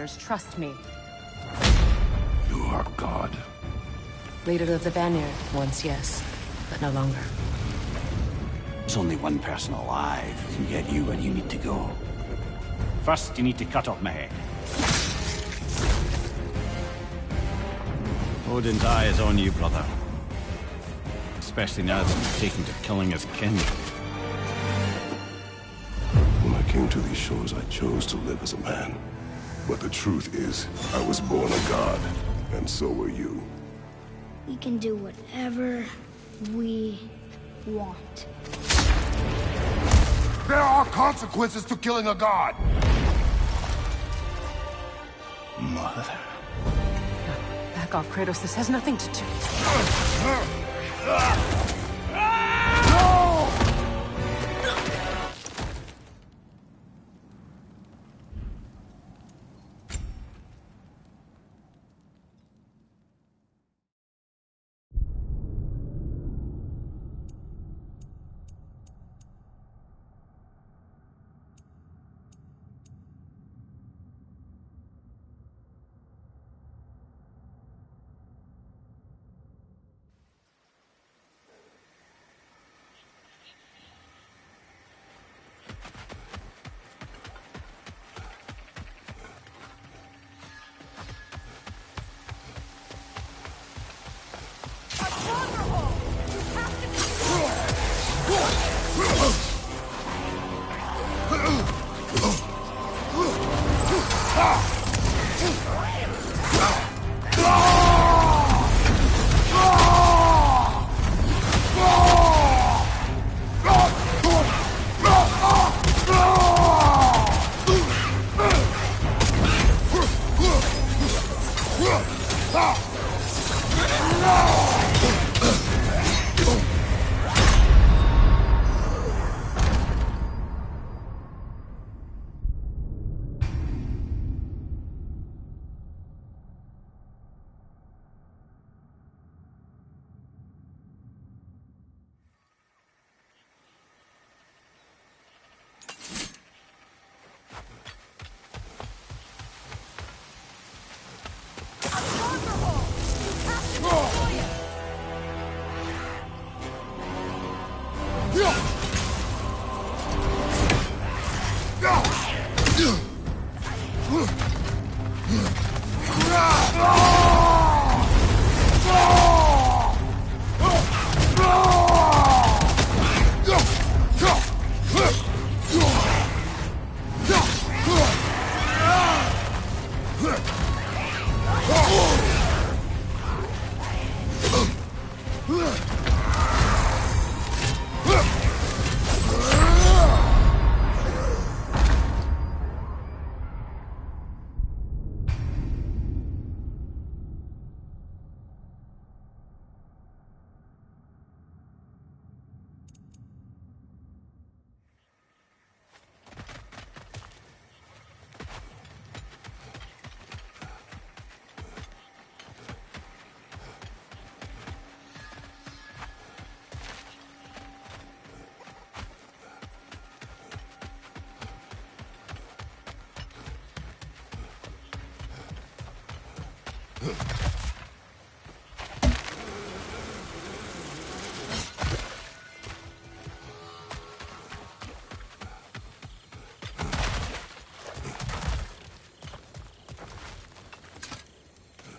outsiders trust me. You are God. Leader of the Vanir, once yes, but no longer. There's only one person alive who can get you where you need to go. First, you need to cut off my head. Odin's eye is on you, brother. Especially now that he's taken to killing his kin. When I came to these shores, I chose to live as a man. But the truth is, I was born a god, and so were you. We can do whatever we want. There are consequences to killing a god! Mother. Back off, Kratos. This has nothing to do.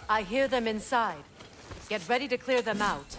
I hear them inside. Get ready to clear them out.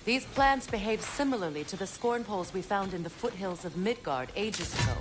These plants behave similarly to the scorn poles we found in the foothills of Midgard ages ago.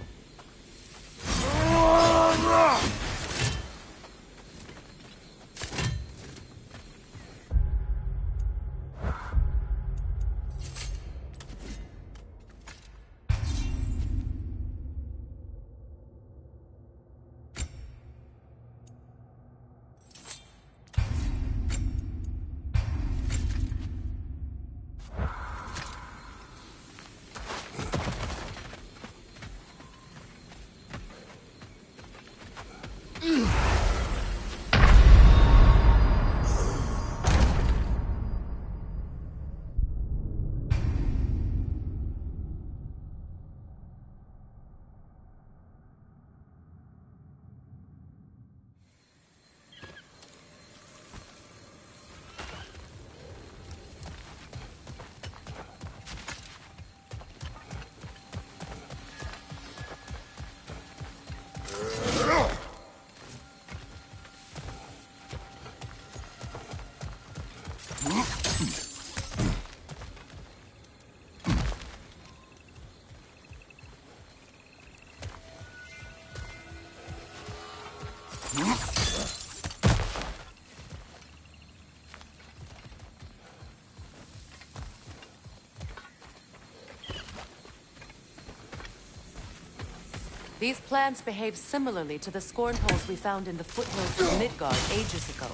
These plants behave similarly to the scorn poles we found in the foothills of Midgard ages ago.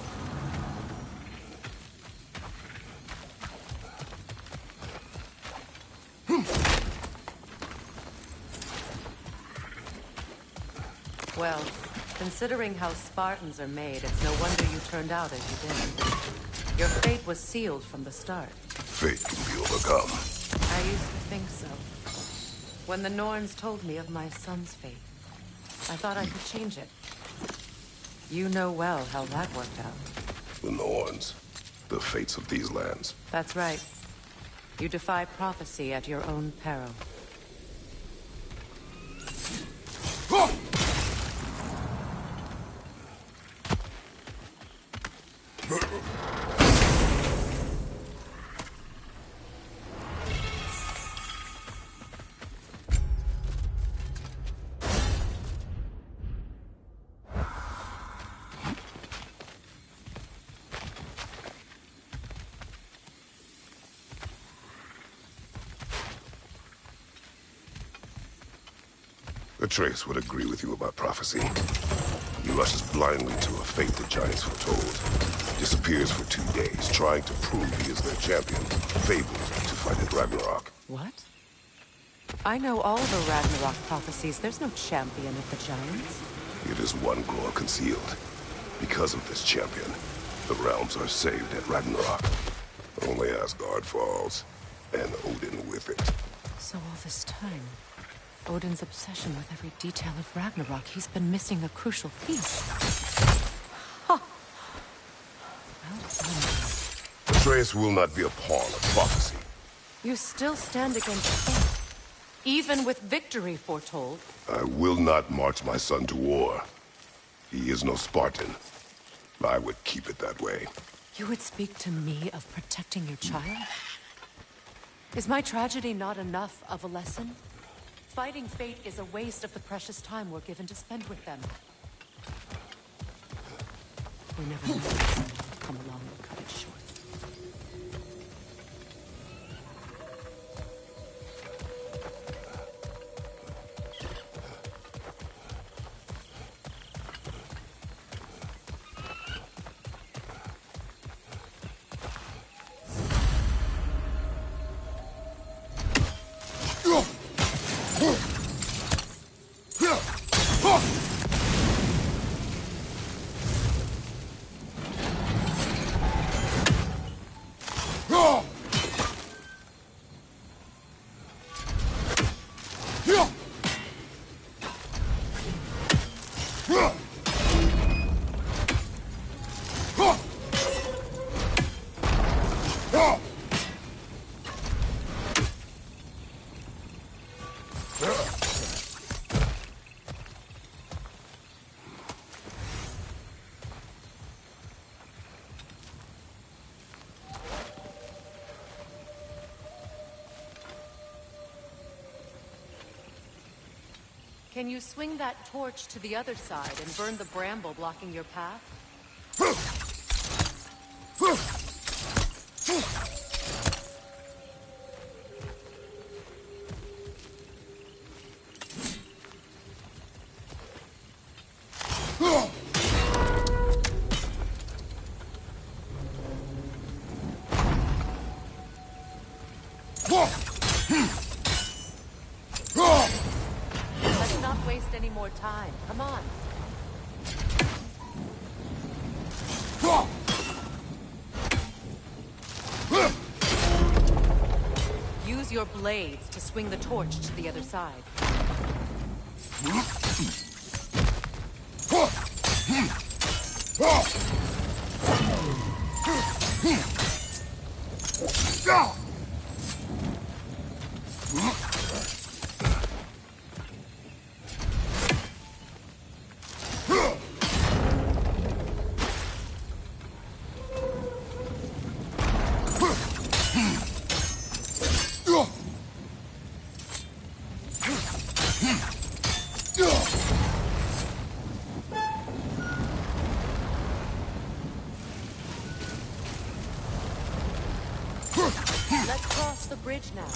Well, considering how Spartans are made, it's no wonder you turned out as you did. Your fate was sealed from the start. Fate can be overcome. I used to think so. When the Norns told me of my son's fate, I thought I could change it. You know well how that worked out. The Norns. The fates of these lands. That's right. You defy prophecy at your own peril. Atreus would agree with you about prophecy. He rushes blindly to a fate the giants foretold. Disappears for 2 days, trying to prove he is their champion. Fabled to fight at Ragnarok. What? I know all the Ragnarok prophecies. There's no champion of the giants. It is one glow concealed. Because of this champion, the realms are saved at Ragnarok. Only Asgard falls, and Odin with it. So all this time, Odin's obsession with every detail of Ragnarok, he's been missing a crucial piece. Huh. Well done. Atreus will not be a pawn of prophecy. You still stand against fate, even with victory foretold. I will not march my son to war. He is no Spartan. I would keep it that way. You would speak to me of protecting your child? Is my tragedy not enough of a lesson? Fighting fate is a waste of the precious time we're given to spend with them. We never knew someone would come along and cut it short. Can you swing that torch to the other side and burn the bramble blocking your path? Let's not waste any more time. Come on. Use your blades to swing the torch to the other side. the bridge now.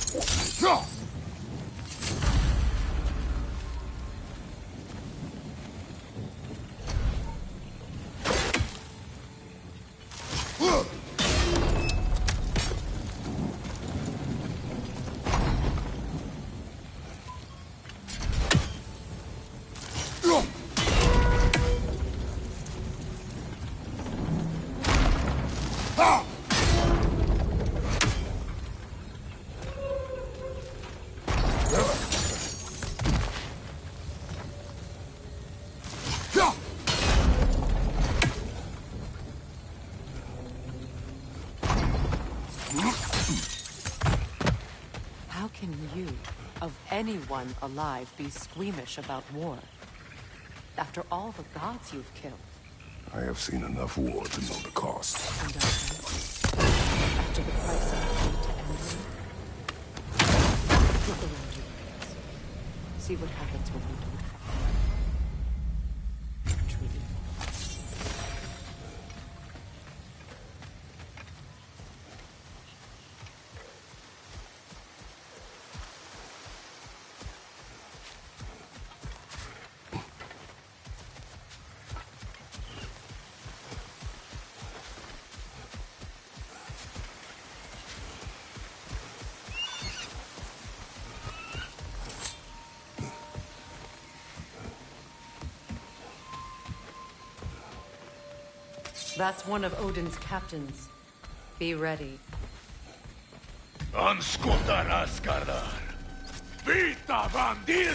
How can you, of anyone alive, be squeamish about war? After all the gods you've killed. I have seen enough war to know the cost. And after the price I paid to end it. Look around you, guys. See what happens when we don't fight. Truly. That's one of Odin's captains. Be ready. Anskuta Raskardar. Vita Vandil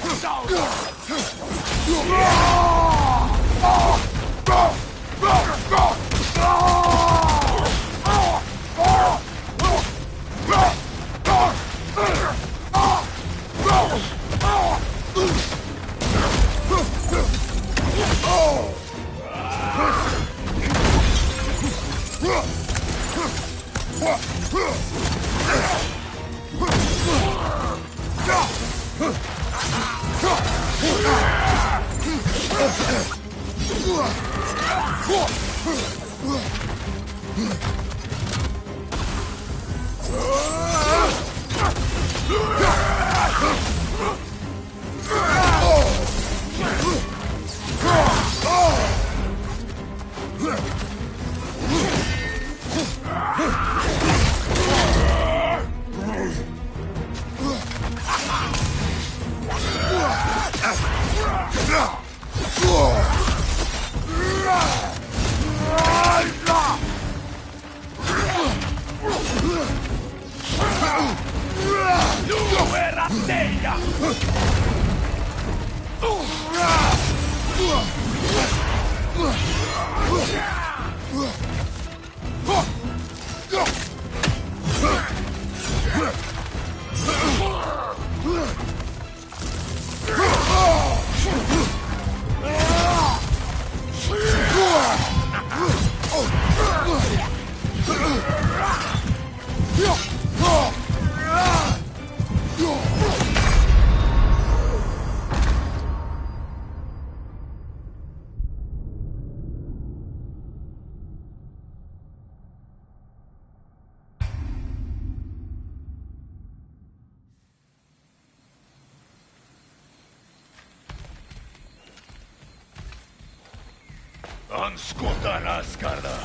Anskuta Raskardar.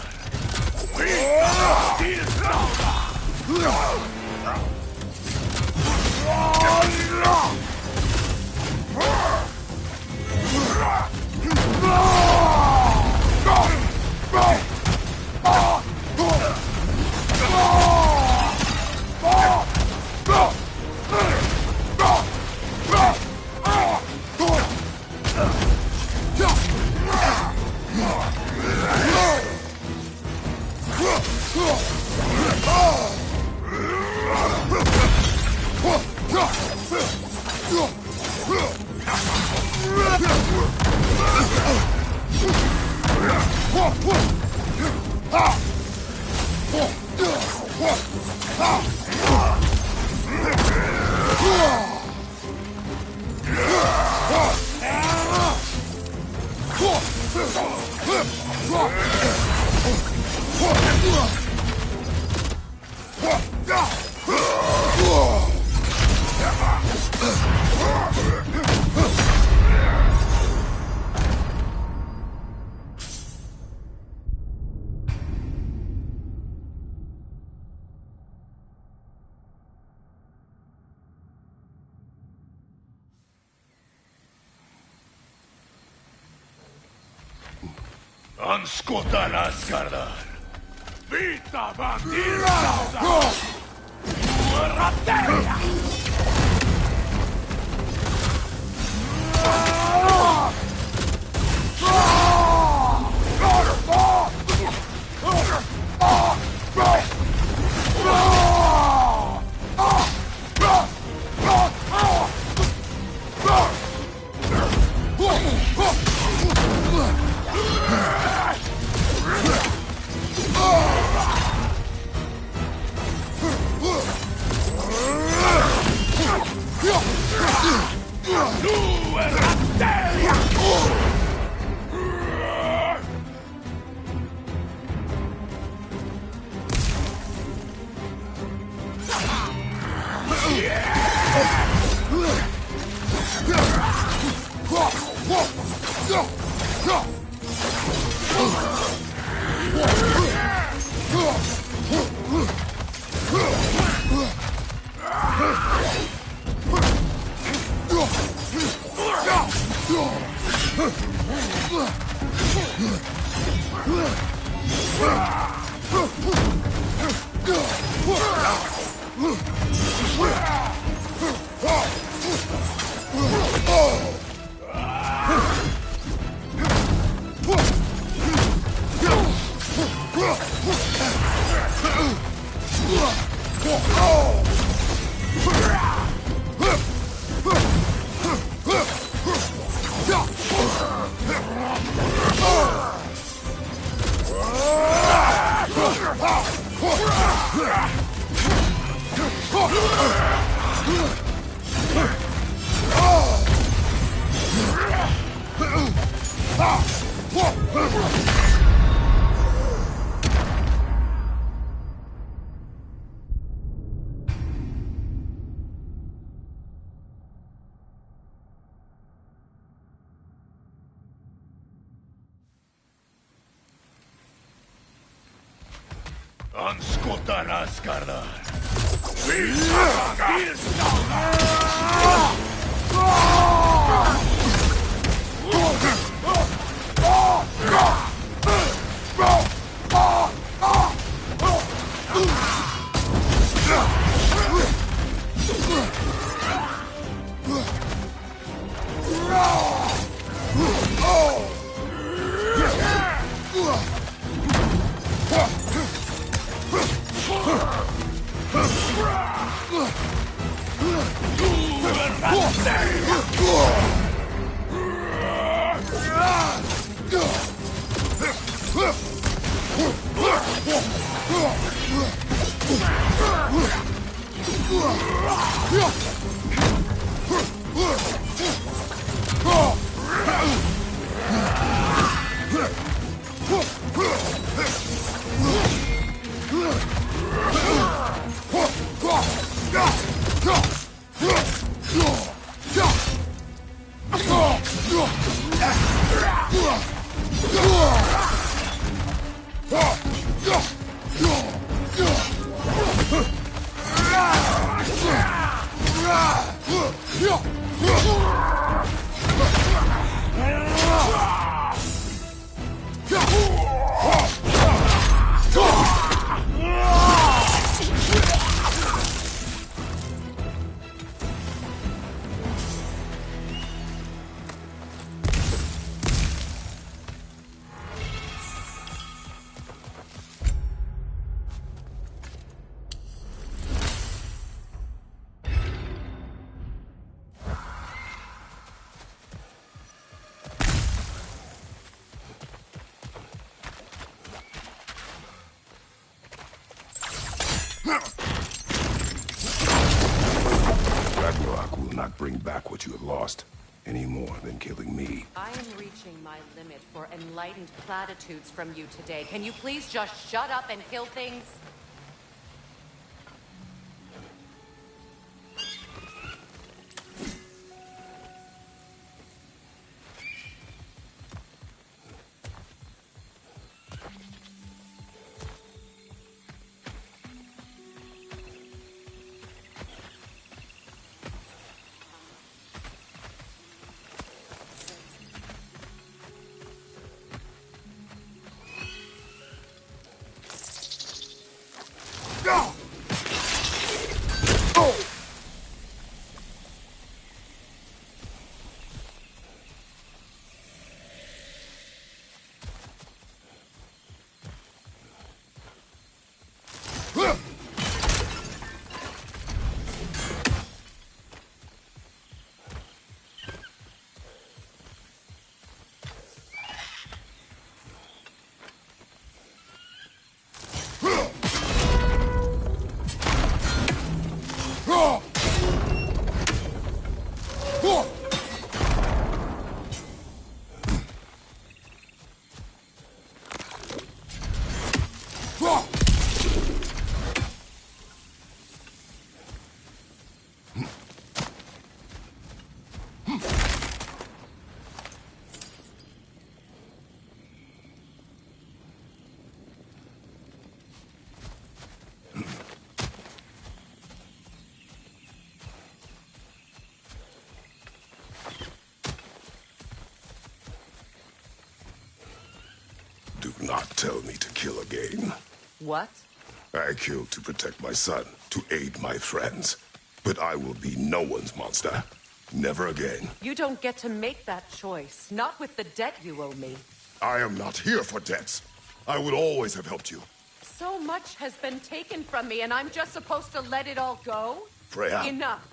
Vita Vandil Anskutan Asgardar! Vita Vandirstadar! Rateria! Anskutan Asgardar! Vita Vandirstadar! Ragnarok will not bring back what you have lost, any more than killing me. I am reaching my limit for enlightened platitudes from you today. Can you please just shut up and kill things? not tell me to kill again. What? I killed to protect my son, to aid my friends. But I will be no one's monster. Never again. You don't get to make that choice. Not with the debt you owe me. I am not here for debts. I would always have helped you. So much has been taken from me, and I'm just supposed to let it all go? Freya. Enough.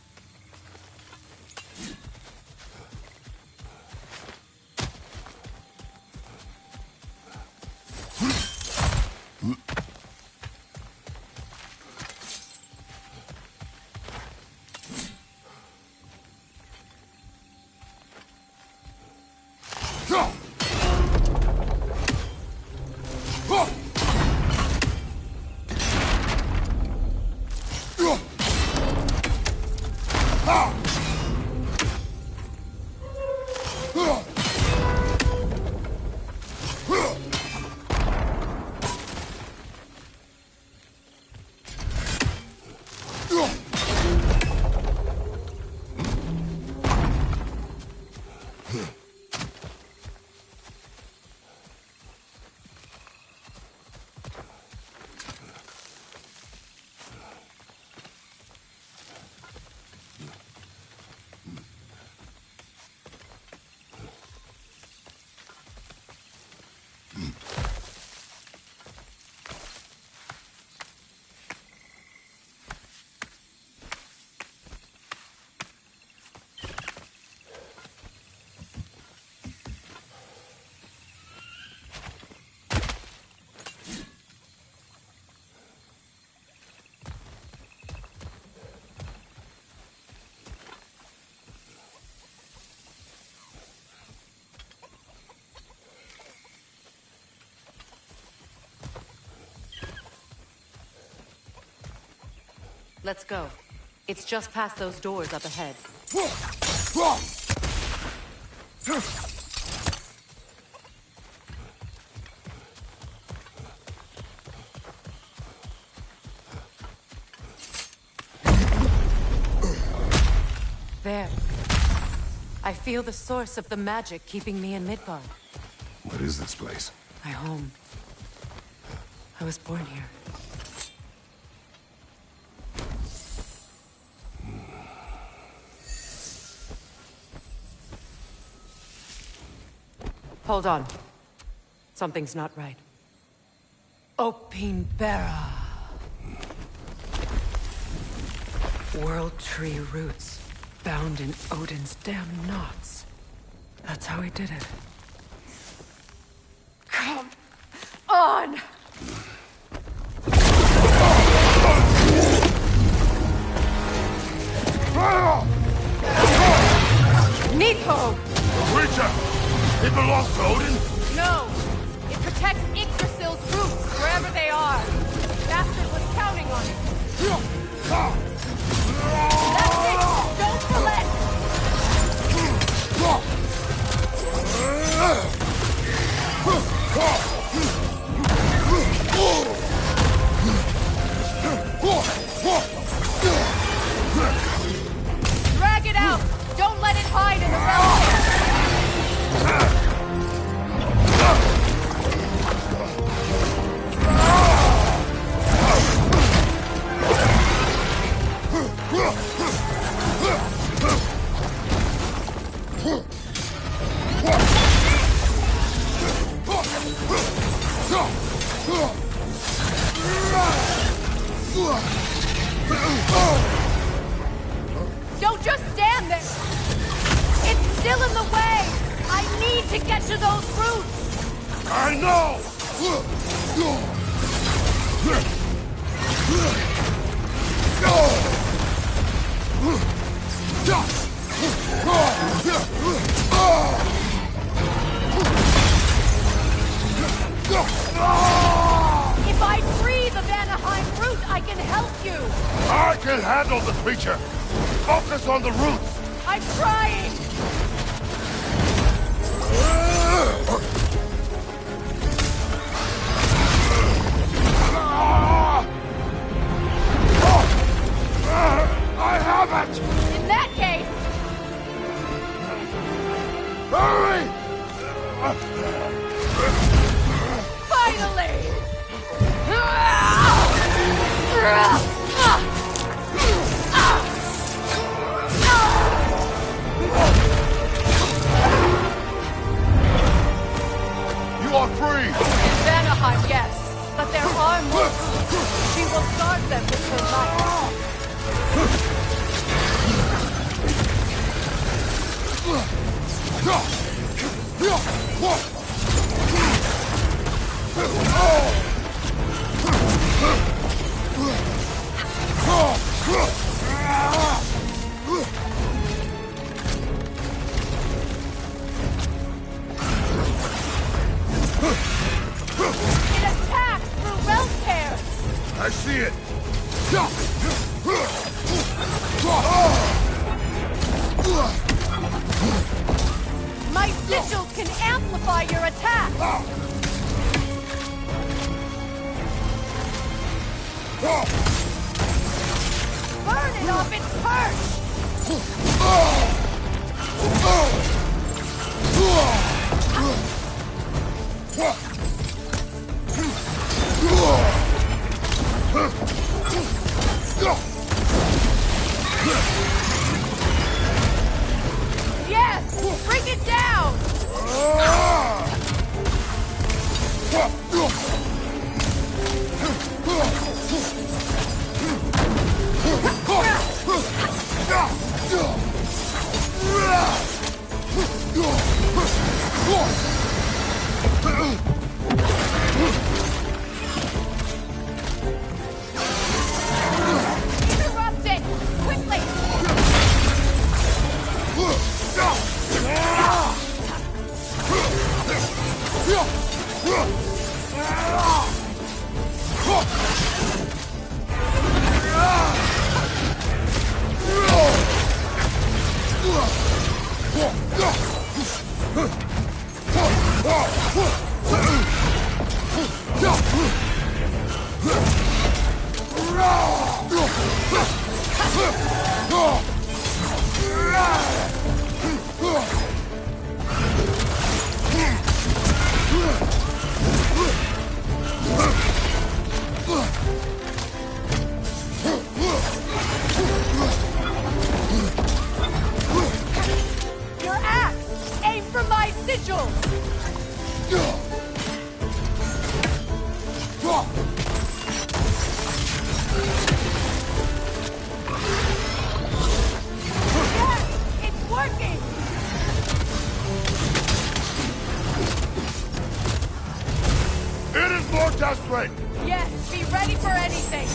Let's go. It's just past those doors up ahead. There. I feel the source of the magic keeping me in Midgard. What is this place? My home. I was born here. Hold on. Something's not right. Opinbera. World Tree roots, bound in Odin's damn knots. That's how he did it. Come on! Nico! Creature! It belongs to Odin? No! It protects Yggdrasil's roots, wherever they are. Bastard was counting on it. That's it! Don't relent! Drag it out! Don't let it hide in the realm! Don't just stand there! It's still in the way! I need to get to those roots! I know! If I free the Vanaheim root, I can help you! I can handle the creature! Focus on the roots! I'm trying! I have it! In that case... Hurry! Finally! It attacks through realm tears! I see it! My sigils can amplify your attack! Burn it off its perch! Yes! Bring it down! Interrupt it! Quickly! Your axe! Aim for my sigils! Yes! It's working! It is more desperate! Yes, be ready for anything!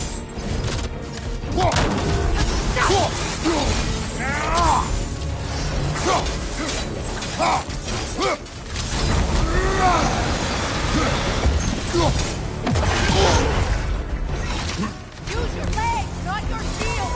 Use your legs, not your shield!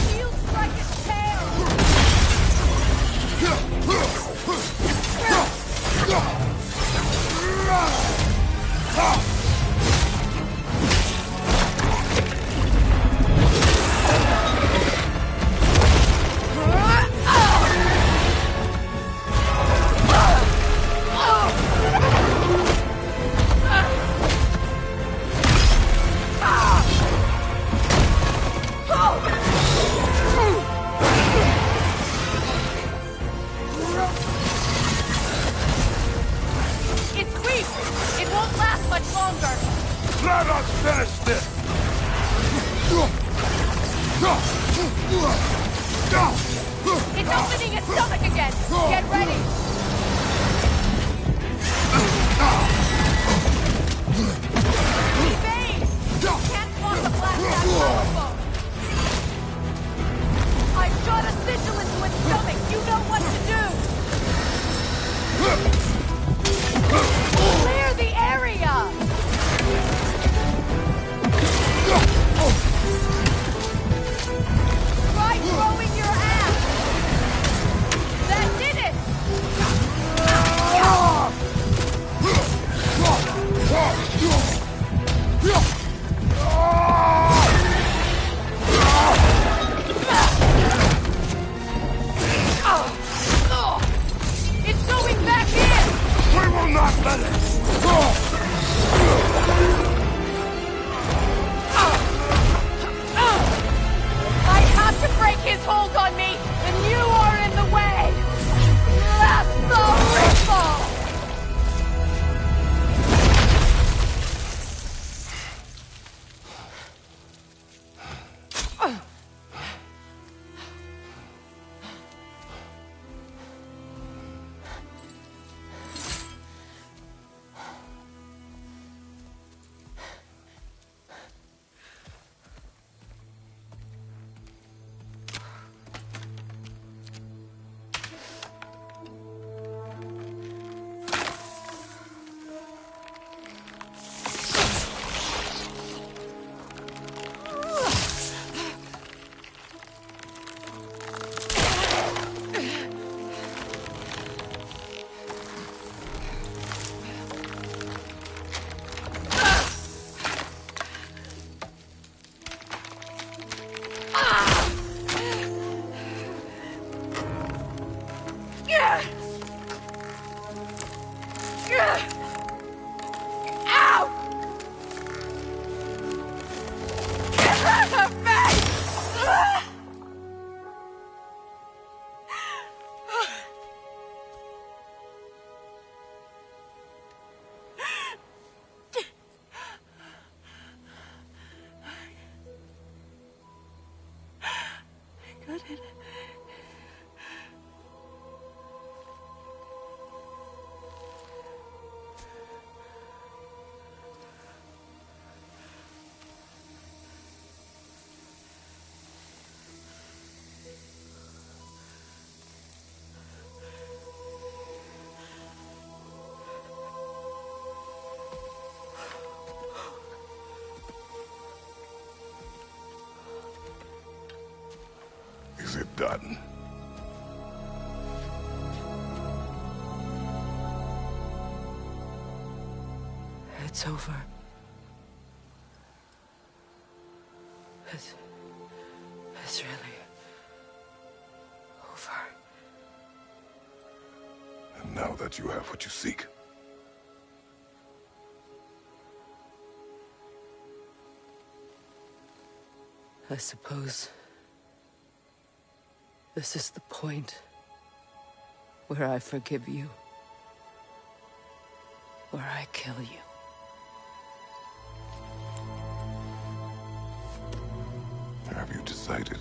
Shield strike its tail! It's weak! It won't last much longer! Let us finish this! It's opening its stomach again! Get ready! Evade! Can't block the blast that powerful! I shot a sigil into its stomach! You know what to do! Clear the area! Try throwing your axe! That did it! it. Is it done? It's over. It's really over. And now that you have what you seek, I suppose this is the point where I forgive you, where I kill you. have you decided?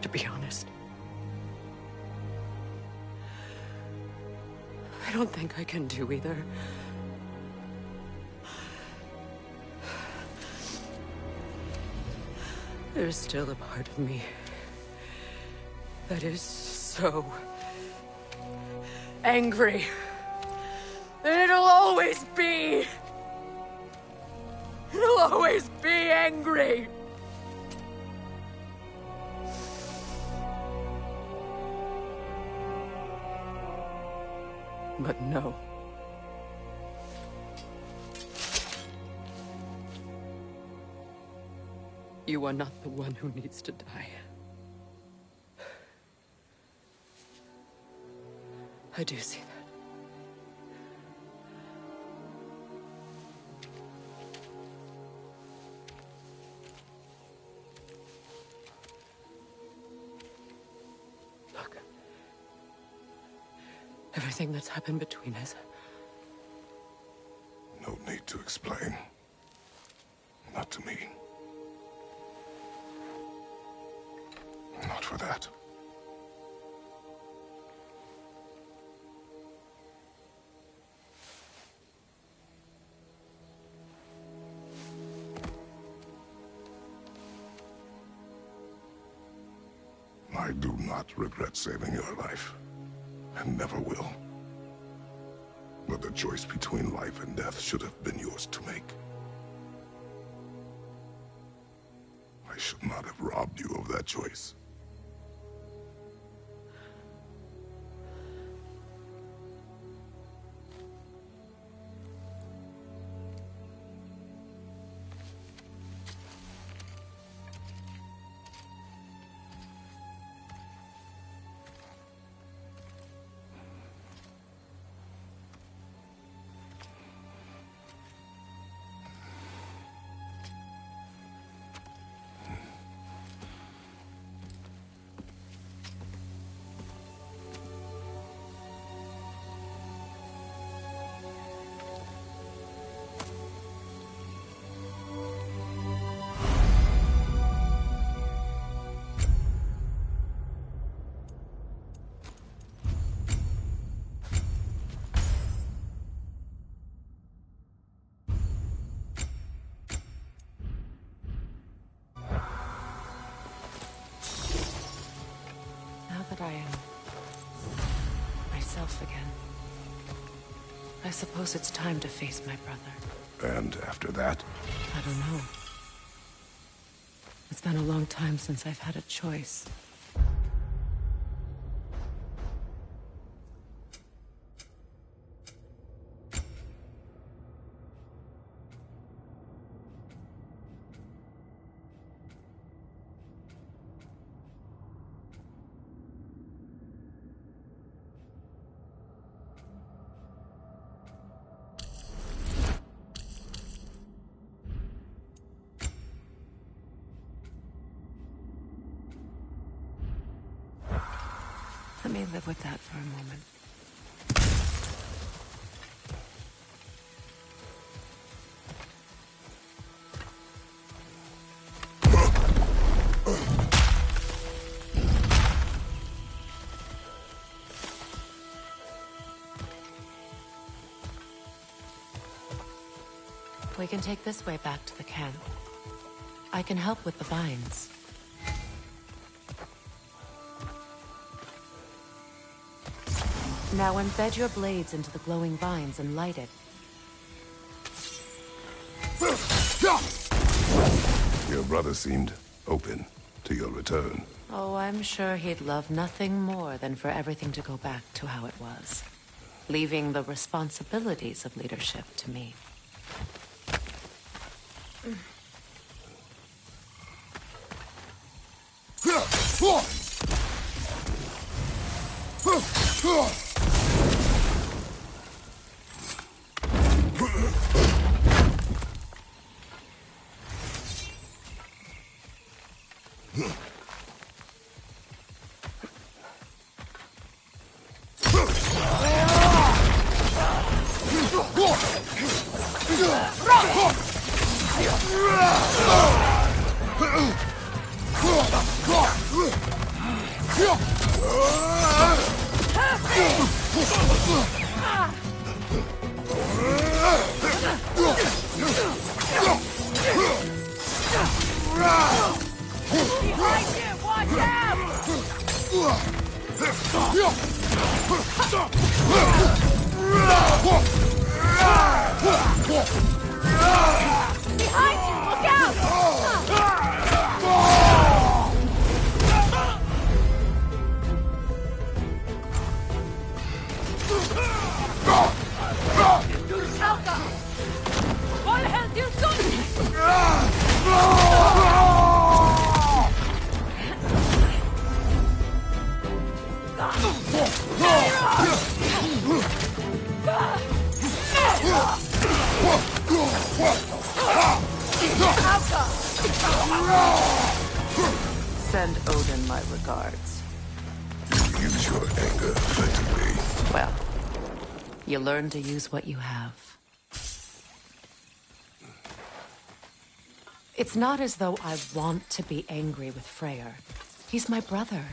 To be honest, I don't think I can do either. There's still a part of me that is so angry. And it'll always be. It'll always be angry. But no. You are not the one who needs to die. I do see that. Look. Everything that's happened between us. No need to explain. Not to me. Not for that. I do not regret saving your life, and never will. But the choice between life and death should have been yours to make. I should not have robbed you of that choice. I am myself again. I suppose it's time to face my brother. And after that? I don't know. It's been a long time since I've had a choice. me live with that for a moment. We can take this way back to the camp. I can help with the vines. Now embed your blades into the glowing vines and light it. Your brother seemed open to your return. Oh, I'm sure he'd love nothing more than for everything to go back to how it was, leaving the responsibilities of leadership to me. Send Odin my regards. You use your anger effectively. Well, you learn to use what you have. It's not as though I want to be angry with Freyr. He's my brother.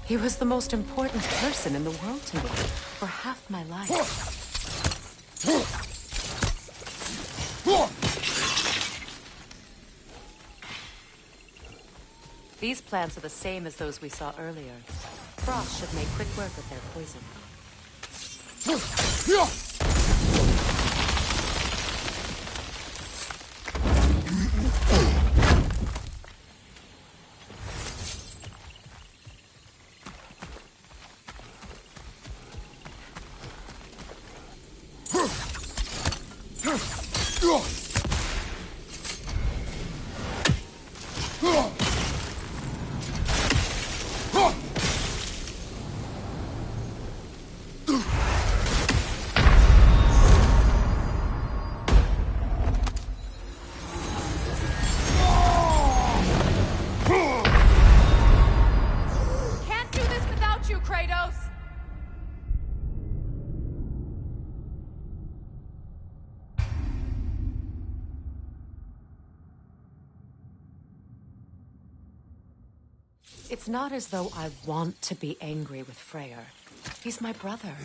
He was the most important person in the world to me for half my life. These plants are the same as those we saw earlier. Frost should make quick work of their poison. It's not as though I want to be angry with Freyr. He's my brother.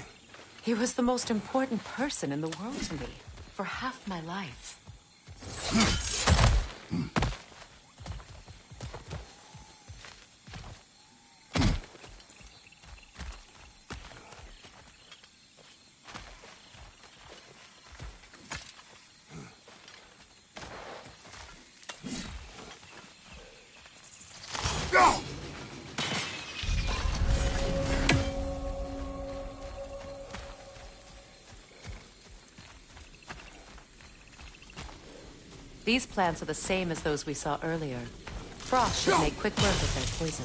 He was the most important person in the world to me for half my life. These plants are the same as those we saw earlier. Frost should make quick work of their poison.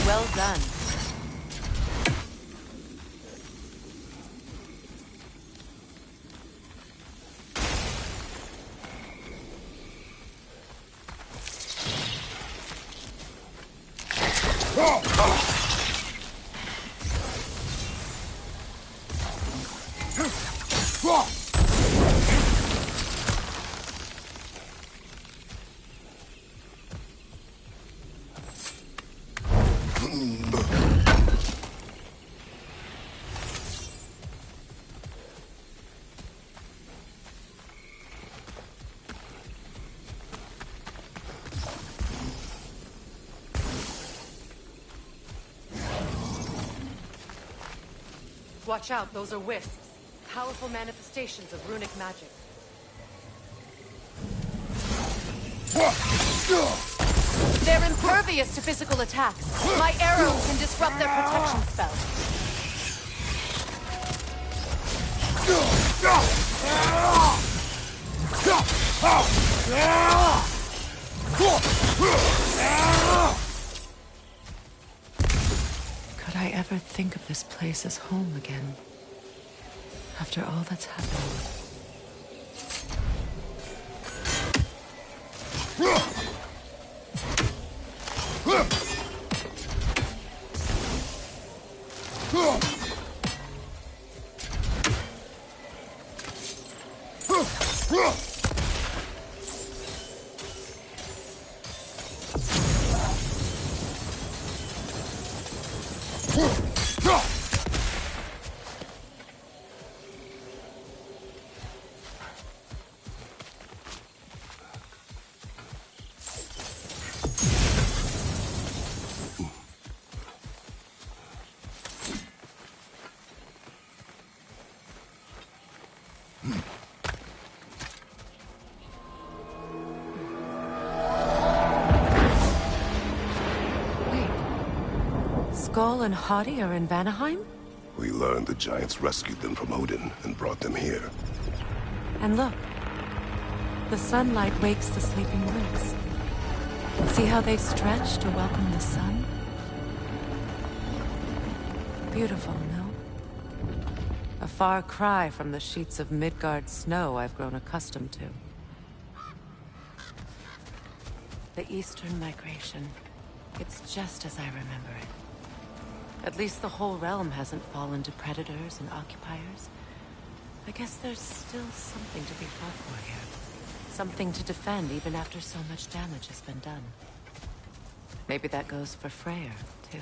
Well done. Watch out, those are wisps. Powerful manifestations of runic magic. They're impervious to physical attacks. My arrows can disrupt their protection spell. Could I ever think of this place as home again? After all that's happened. Skoll and Hati are in Vanaheim? We learned the Giants rescued them from Odin and brought them here. And look. The sunlight wakes the sleeping roots. See how they stretch to welcome the sun? Beautiful, no? A far cry from the sheets of Midgard snow I've grown accustomed to. The Eastern Migration. It's just as I remember it. At least the whole realm hasn't fallen to predators and occupiers. I guess there's still something to be fought for here. Something to defend even after so much damage has been done. Maybe that goes for Freyr, too.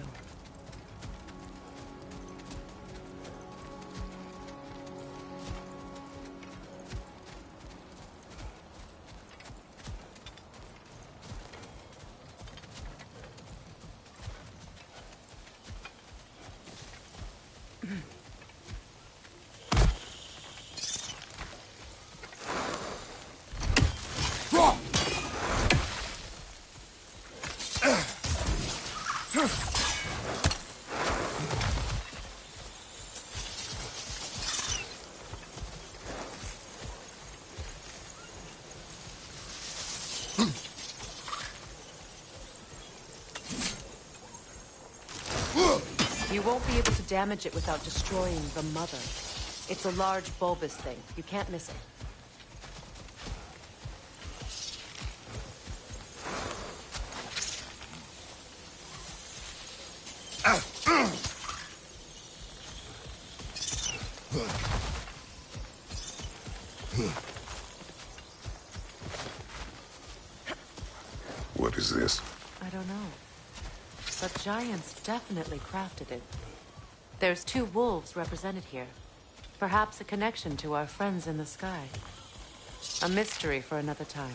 You won't be able to damage it without destroying the mother. It's a large bulbous thing. You can't miss it. What is this? I don't know. But Giants definitely crafted it. There's 2 wolves represented here. Perhaps a connection to our friends in the sky. A mystery for another time.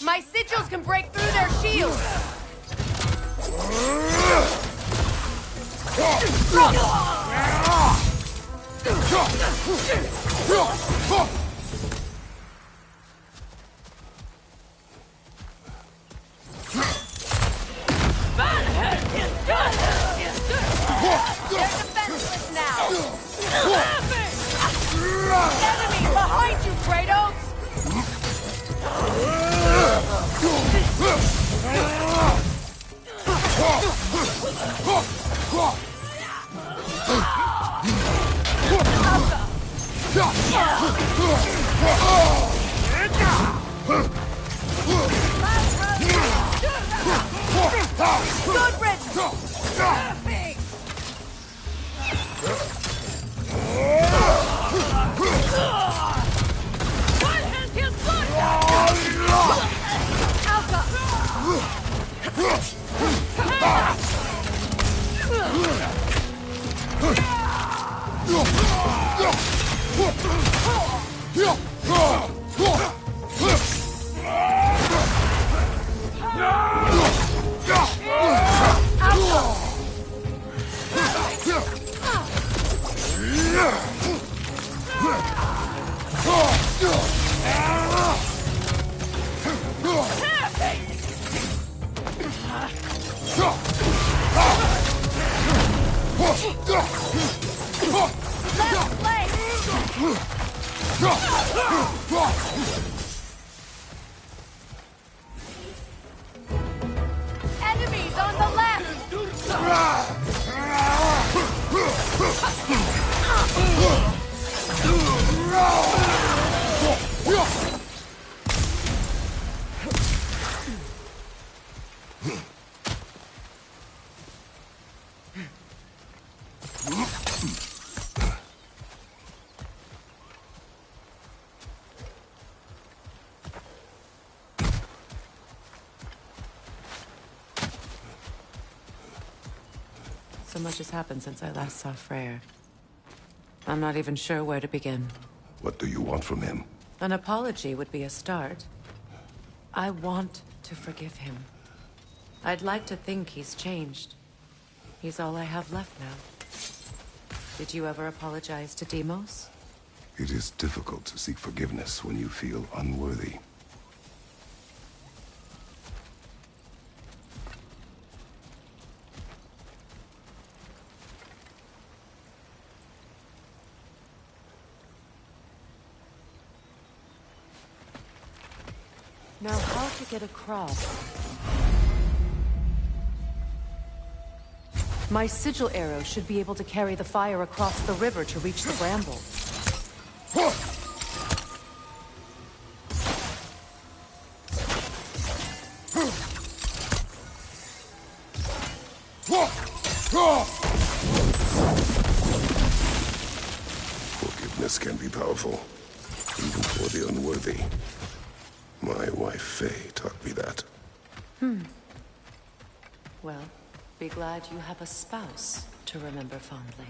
My sigils can break through their shields! Good riddance! Enemies on the left! So much has happened since I last saw Freyr. I'm not even sure where to begin. What do you want from him? An apology would be a start. I want to forgive him. I'd like to think he's changed. He's all I have left now. Did you ever apologize to Deimos? It is difficult to seek forgiveness when you feel unworthy. Now, how to get across? My sigil arrow should be able to carry the fire across the river to reach the bramble. Forgiveness can be powerful, even for the unworthy. My wife, Faye, taught me that. Well, be glad you have a spouse to remember fondly.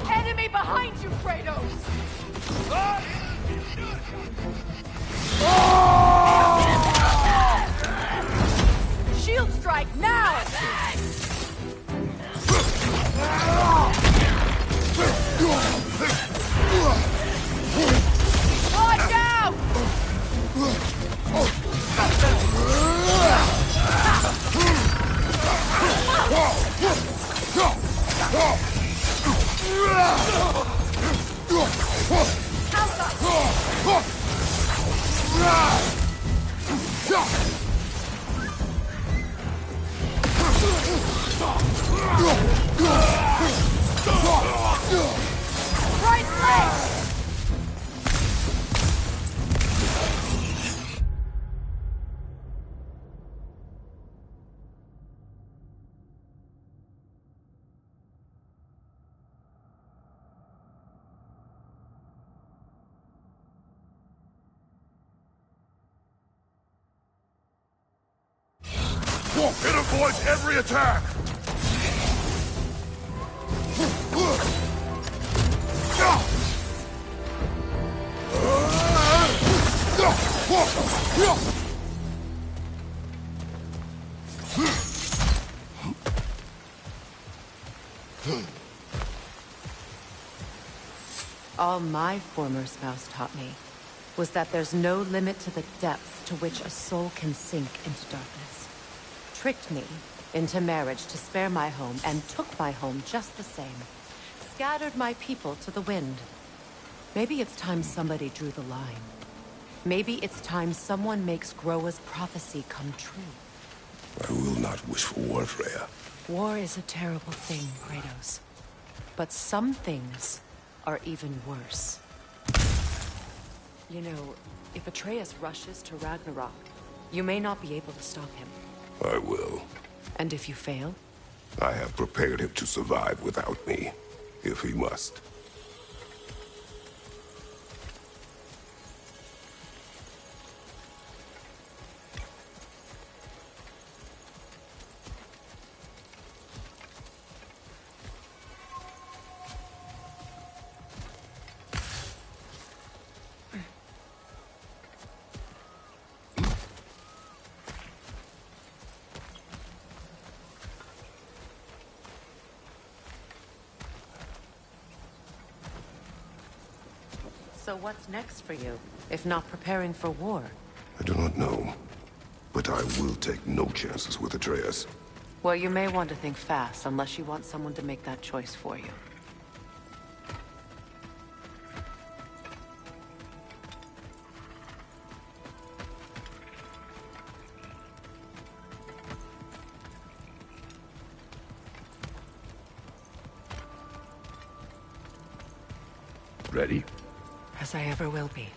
Enemy behind you, Kratos! Shield strike now! Watch out! Right leg! It avoids every attack! All my former spouse taught me was that there's no limit to the depth to which a soul can sink into darkness. Tricked me into marriage to spare my home, and took my home just the same. Scattered my people to the wind. Maybe it's time somebody drew the line. Maybe it's time someone makes Groa's prophecy come true. I will not wish for war, Freya. War is a terrible thing, Kratos. But some things are even worse. You know, if Atreus rushes to Ragnarok, you may not be able to stop him. I will. And if you fail? I have prepared him to survive without me, if he must. So what's next for you, if not preparing for war? I do not know, but I will take no chances with Atreus. Well, you may want to think fast, unless you want someone to make that choice for you. Ready? As I ever will be.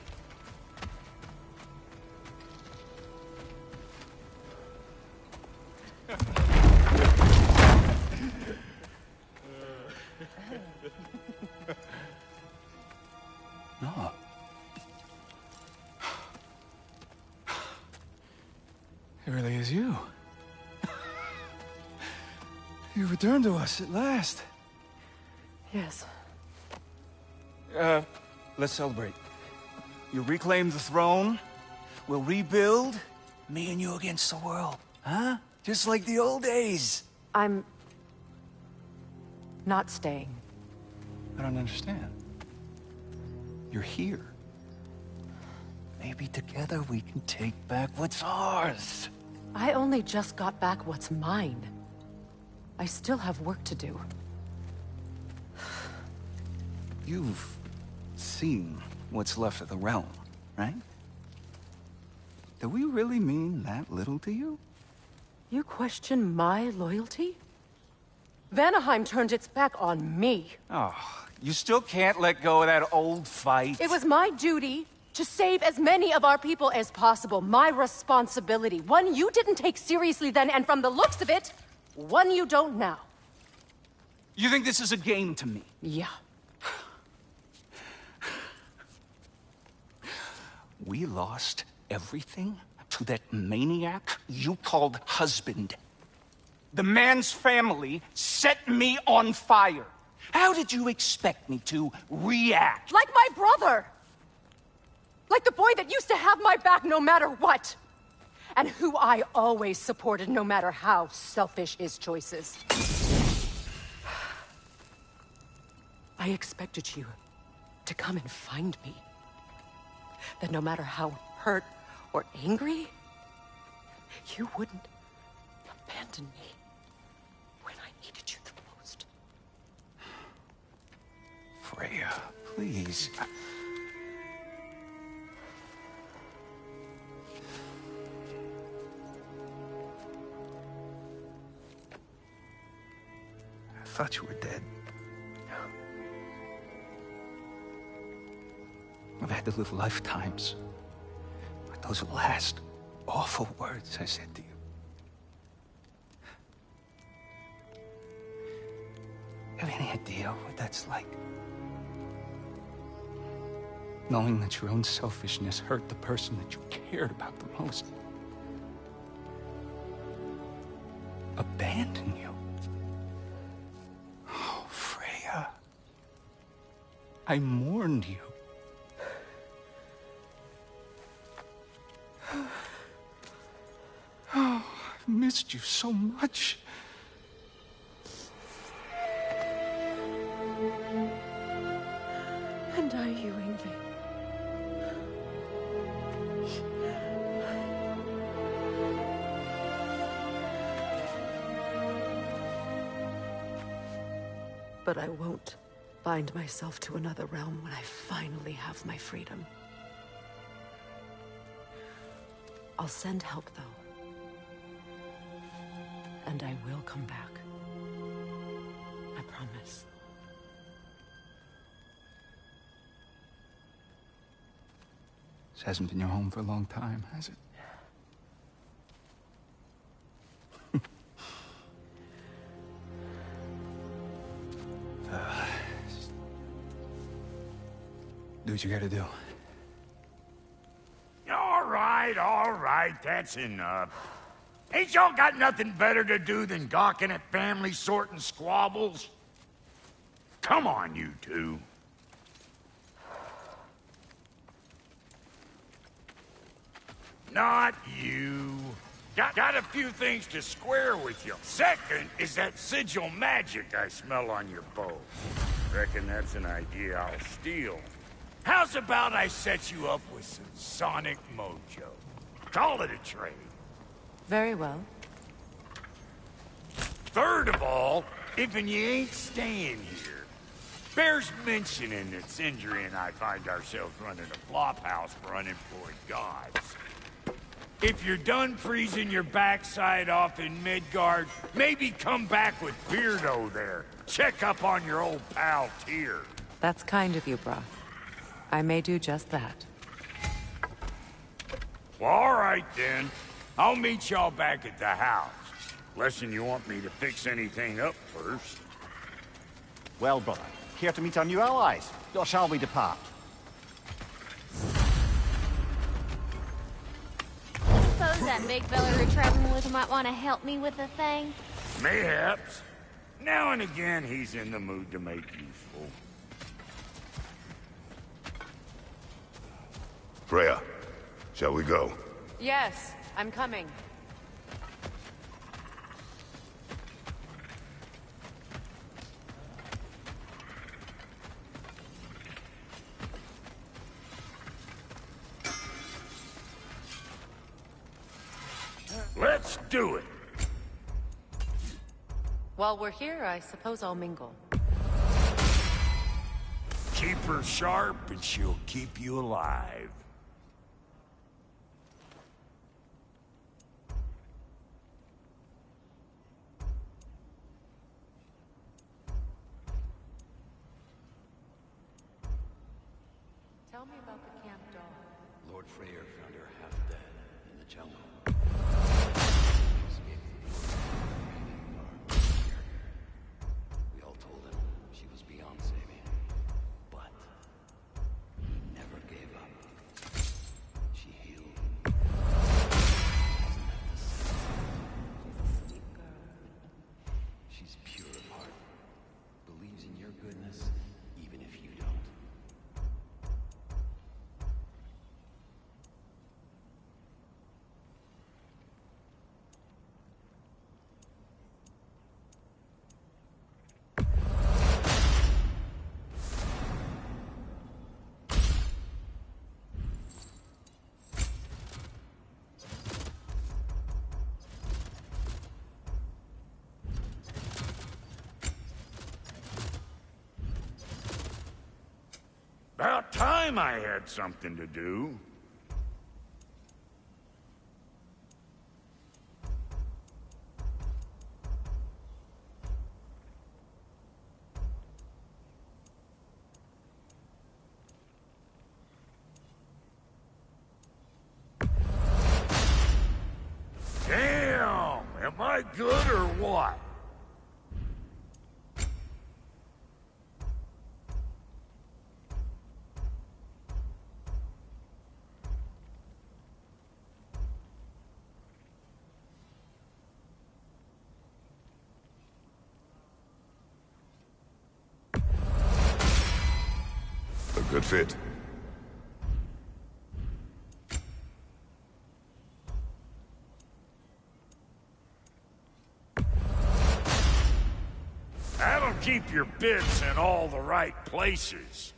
No. It really is you. You returned to us at last. Yes. Let's celebrate. You reclaim the throne. We'll rebuild. Me and you against the world. Huh? Just like the old days. I'm... not staying. I don't understand. You're here. Maybe together we can take back what's ours. I only just got back what's mine. I still have work to do. You've seen what's left of the realm, right? Do we really mean that little to you? You question my loyalty? Vanaheim turned its back on me. Oh, you still can't let go of that old fight? It was my duty to save as many of our people as possible. My responsibility. One you didn't take seriously then, and from the looks of it, one you don't now. You think this is a game to me? Yeah. We lost everything to that maniac you called husband. The man's family set me on fire. How did you expect me to react? Like my brother! Like the boy that used to have my back no matter what! And who I always supported no matter how selfish his choices. I expected you to come and find me. That no matter how hurt or angry, you wouldn't abandon me when I needed you the most. Freya, please. I thought you were dead. I've had to live lifetimes with those last awful words I said to you. Have any idea what that's like? Knowing that your own selfishness hurt the person that you cared about the most. Abandon you. Oh, Freya. I mourned you. Oh, I've missed you so much. And I try you, Yngvi. But I won't bind myself to another realm when I finally have my freedom. I'll send help, though. And I will come back. I promise. This hasn't been your home for a long time, has it? Do what you gotta do. All right, that's enough. Ain't y'all got nothing better to do than gawking at family sorting squabbles? Come on, you two. Not you. Got a few things to square with you. Second is that sigil magic I smell on your bow. Reckon that's an idea I'll steal. How's about I set you up with some sonic mojo? Call it a trade. Very well. Third of all, if you ain't staying here, bears mentioning that Sindri and I find ourselves running a flop house for unemployed gods. If you're done freezing your backside off in Midgard, maybe come back with Beardo there. Check up on your old pal Tyr. That's kind of you, Brok. I may do just that. Well, all right then. I'll meet y'all back at the house. Lesson you want me to fix anything up first. Well, brother, care to meet our new allies? Or shall we depart? Suppose that big fella we're traveling with might want to help me with a thing? Mayhaps. Now and again, he's in the mood to make useful. Freya, shall we go? Yes, I'm coming. Let's do it! While we're here, I suppose I'll mingle. Keep her sharp and she'll keep you alive. Tell me about the camp dog. Lord Freyr found her half dead in the jungle. We all told him she was beyond saving, but he never gave up. She healed. Hasn't had to say. She's a sweet girl. She's pure of heart. Believes in your goodness, even if you don't. About time I had something to do. Damn! Am I good or what? A good fit. That'll keep your bits in all the right places.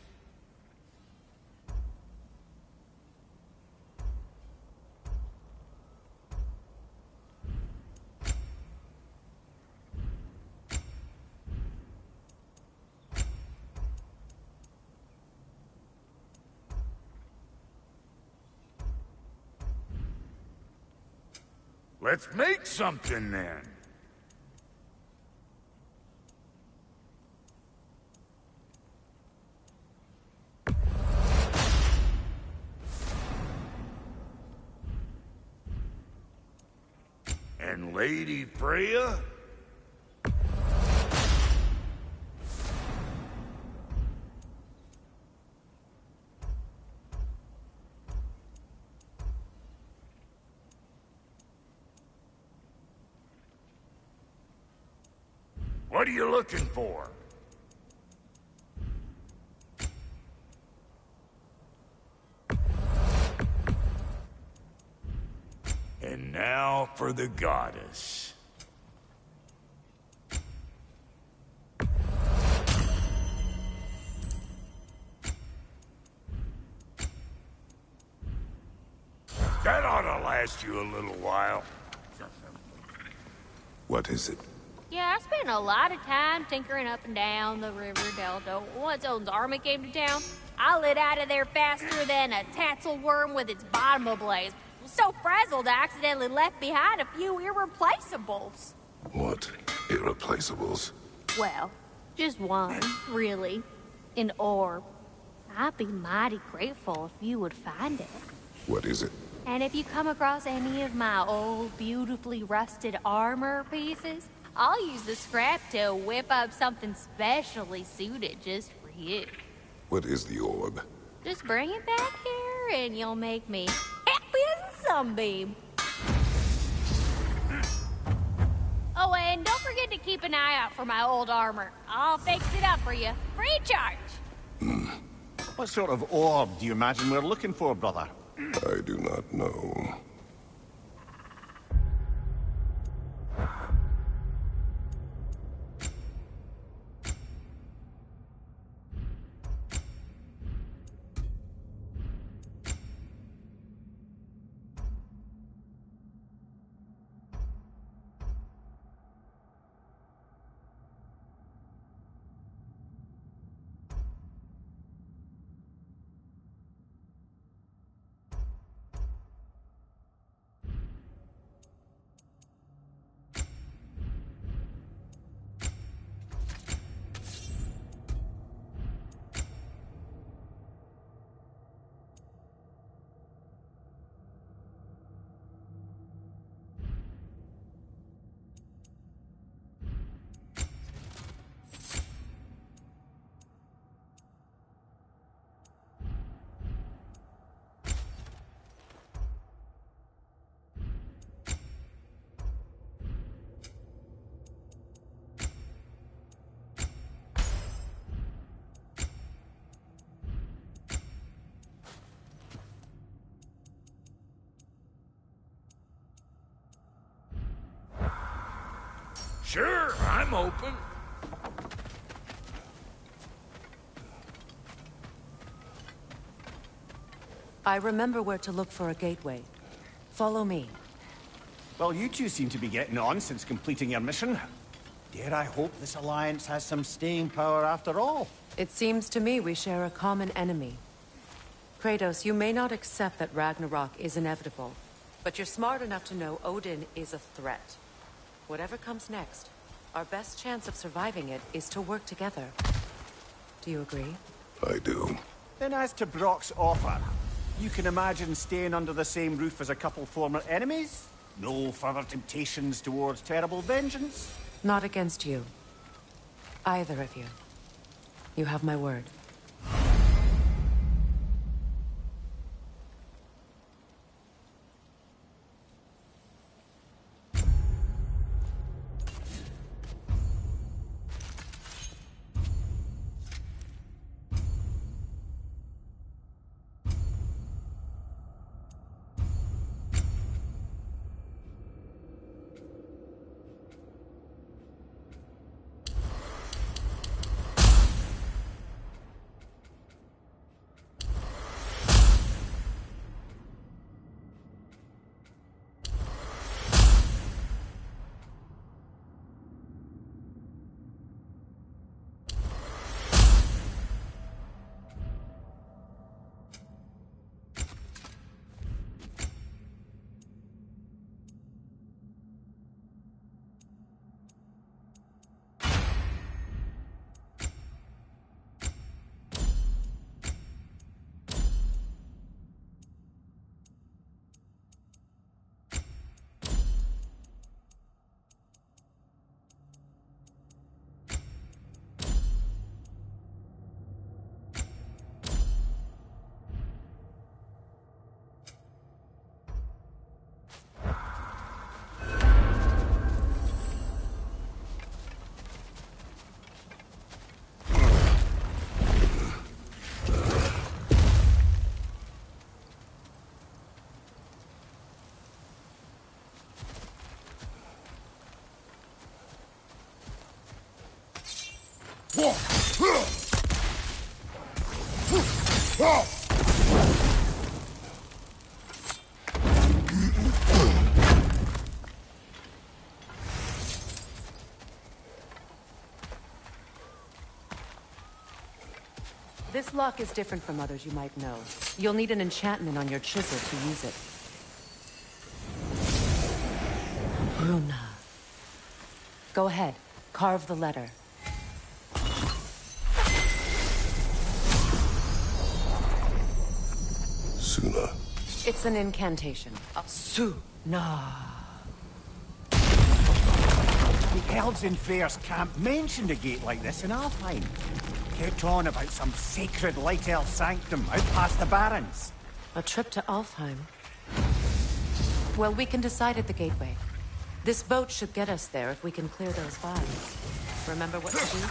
Let's make something then. And Lady Freya? What are you looking for? And now for the goddess. That ought to last you a little while. What is it? Yeah, I spent a lot of time tinkering up and down the river delta. Once Odin's army came to town, I lit out of there faster than a tassel worm with its bottom ablaze. So frazzled, I accidentally left behind a few irreplaceables. What? Irreplaceables? Well, just one, really. An orb. I'd be mighty grateful if you would find it. What is it? And if you come across any of my old, beautifully rusted armor pieces, I'll use the scrap to whip up something specially suited just for you. What is the orb? Just bring it back here and you'll make me happy as a sunbeam. Oh, and don't forget to keep an eye out for my old armor. I'll fix it up for you, free of charge. What sort of orb do you imagine we're looking for, brother? I do not know. Sure, I'm open. I remember where to look for a gateway. Follow me. Well, you two seem to be getting on since completing your mission. Dare I hope this alliance has some staying power after all? It seems to me we share a common enemy. Kratos, you may not accept that Ragnarok is inevitable, but you're smart enough to know Odin is a threat. Whatever comes next, our best chance of surviving it is to work together. Do you agree? I do. Then as to Brock's offer, you can imagine staying under the same roof as a couple former enemies? No further temptations towards terrible vengeance? Not against you. Either of you. You have my word. This lock is different from others you might know. You'll need an enchantment on your chisel to use it. Bruna. Go ahead. Carve the letter. Suna. It's an incantation. Suna. The elves in Freyr's camp mentioned a gate like this in Alfheim. Kept on about some sacred light elf sanctum out past the Barrens. A trip to Alfheim. Well, we can decide at the gateway. This boat should get us there if we can clear those vines. Remember what to do?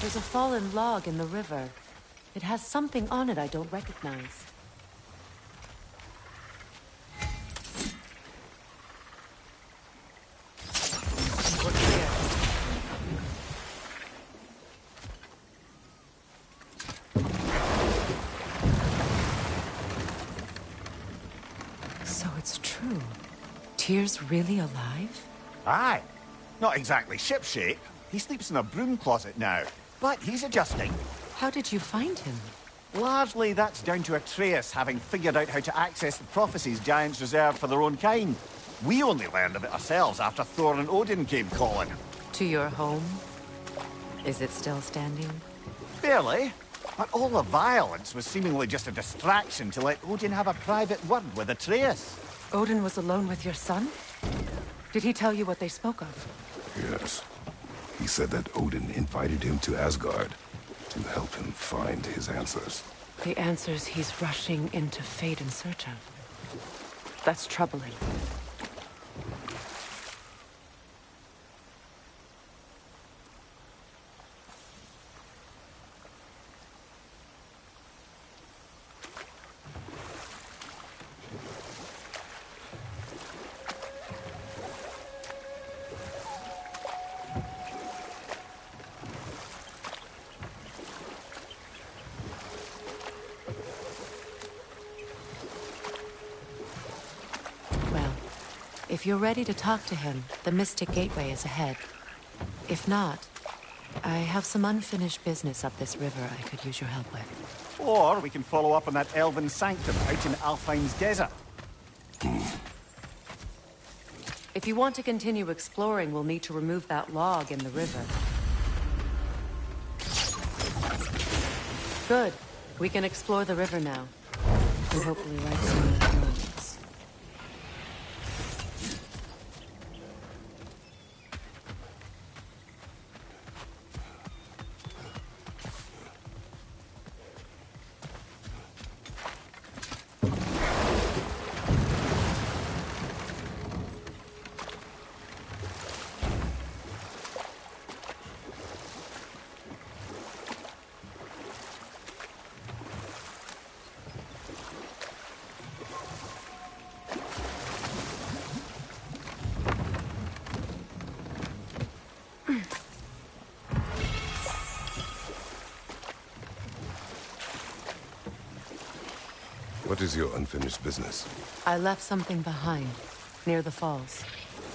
There's a fallen log in the river. It has something on it I don't recognize. Look here. So it's true. Tyr's really alive? Aye. Not exactly shipshape. He sleeps in a broom closet now. But he's adjusting. How did you find him? Largely, that's down to Atreus having figured out how to access the prophecies giants reserved for their own kind. We only learned of it ourselves after Thor and Odin came calling. To your home? Is it still standing? Barely. But all the violence was seemingly just a distraction to let Odin have a private word with Atreus. Odin was alone with your son? Did he tell you what they spoke of? Yes. He said that Odin invited him to Asgard to help him find his answers. The answers he's rushing into fate in search of. That's troubling. If you're ready to talk to him, the Mystic Gateway is ahead. If not, I have some unfinished business up this river I could use your help with. Or we can follow up on that elven sanctum out in Alfheim's desert. If you want to continue exploring, we'll need to remove that log in the river. Good. We can explore the river now. And hopefully right some notes. What is your unfinished business? I left something behind, near the falls.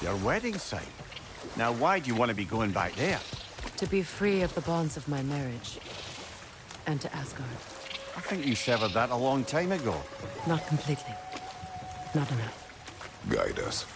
Your wedding site. Now why do you want to be going back there? To be free of the bonds of my marriage. And to Asgard. I think you severed that a long time ago. Not completely. Not enough. Guide us.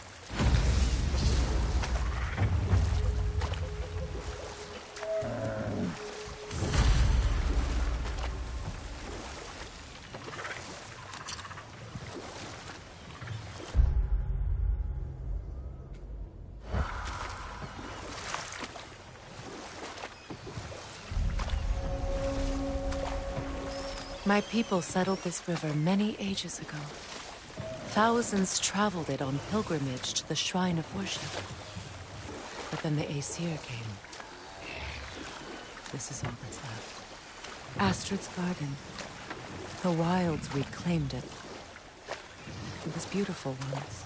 My people settled this river many ages ago. Thousands traveled it on pilgrimage to the shrine of worship. But then the Aesir came. This is all that's left. Astrid's garden. The wilds reclaimed it. It was beautiful once.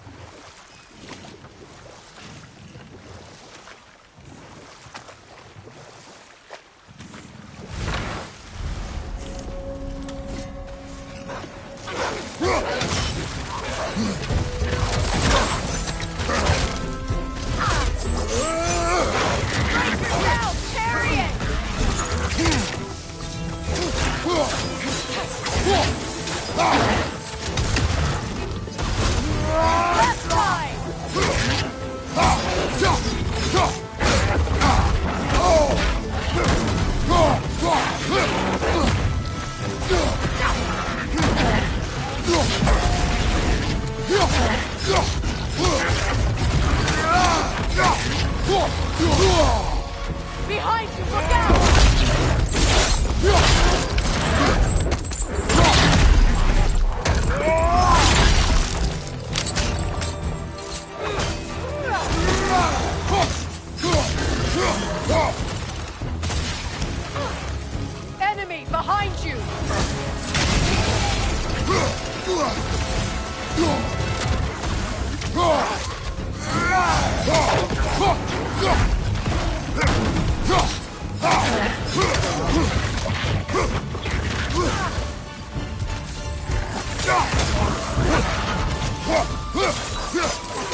behind you!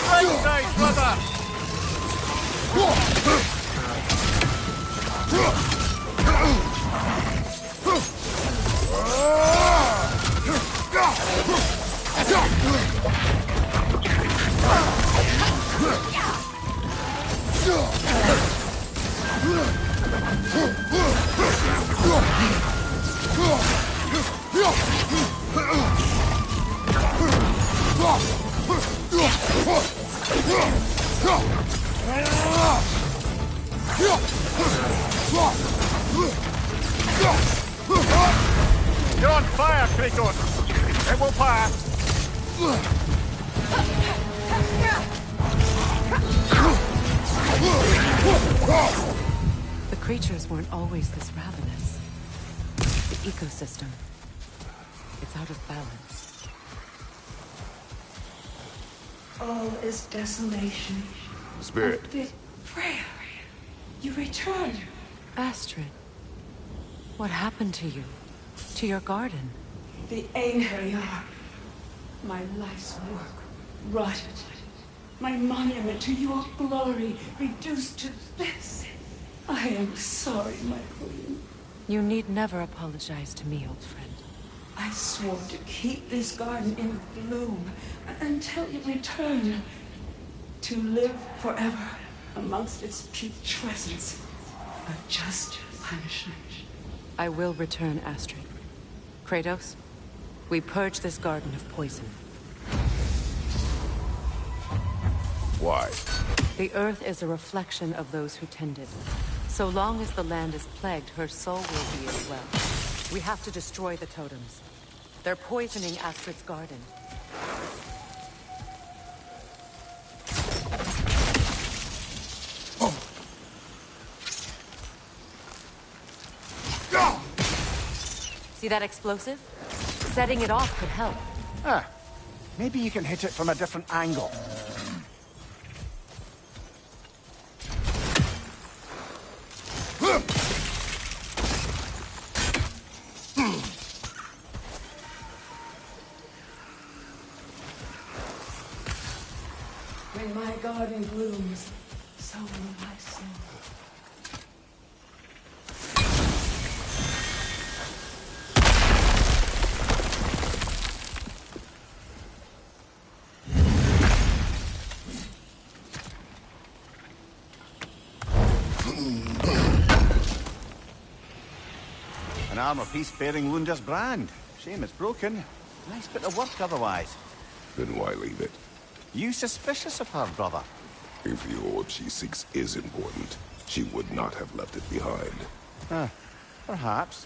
Right side, brother! You're on fire, Kratos! It will pass! The creatures weren't always this ravenous. The ecosystem. It's out of balance. All is desolation. Spirit. Freya, you return. Astrid, what happened to you? To your garden? The Einherjar. My life's work rotted. My monument to your glory reduced to this. I am sorry, my queen. You need never apologize to me, old friend. I swore to keep this garden in bloom until you return. To live forever amongst its putrescence. A just punishment. I will return, Astrid. Kratos, we purge this garden of poison. Why? The earth is a reflection of those who tend it. So long as the land is plagued, her soul will be as well. We have to destroy the totems. They're poisoning Astrid's garden. See that explosive? Setting it off could help. Ah, maybe you can hit it from a different angle. When my garden blooms, so will my soul. An armor piece bearing Lunda's brand. Shame it's broken. Nice bit of work otherwise. Then why leave it? You suspicious of her, brother? If the orb she seeks is important, she would not have left it behind. Perhaps.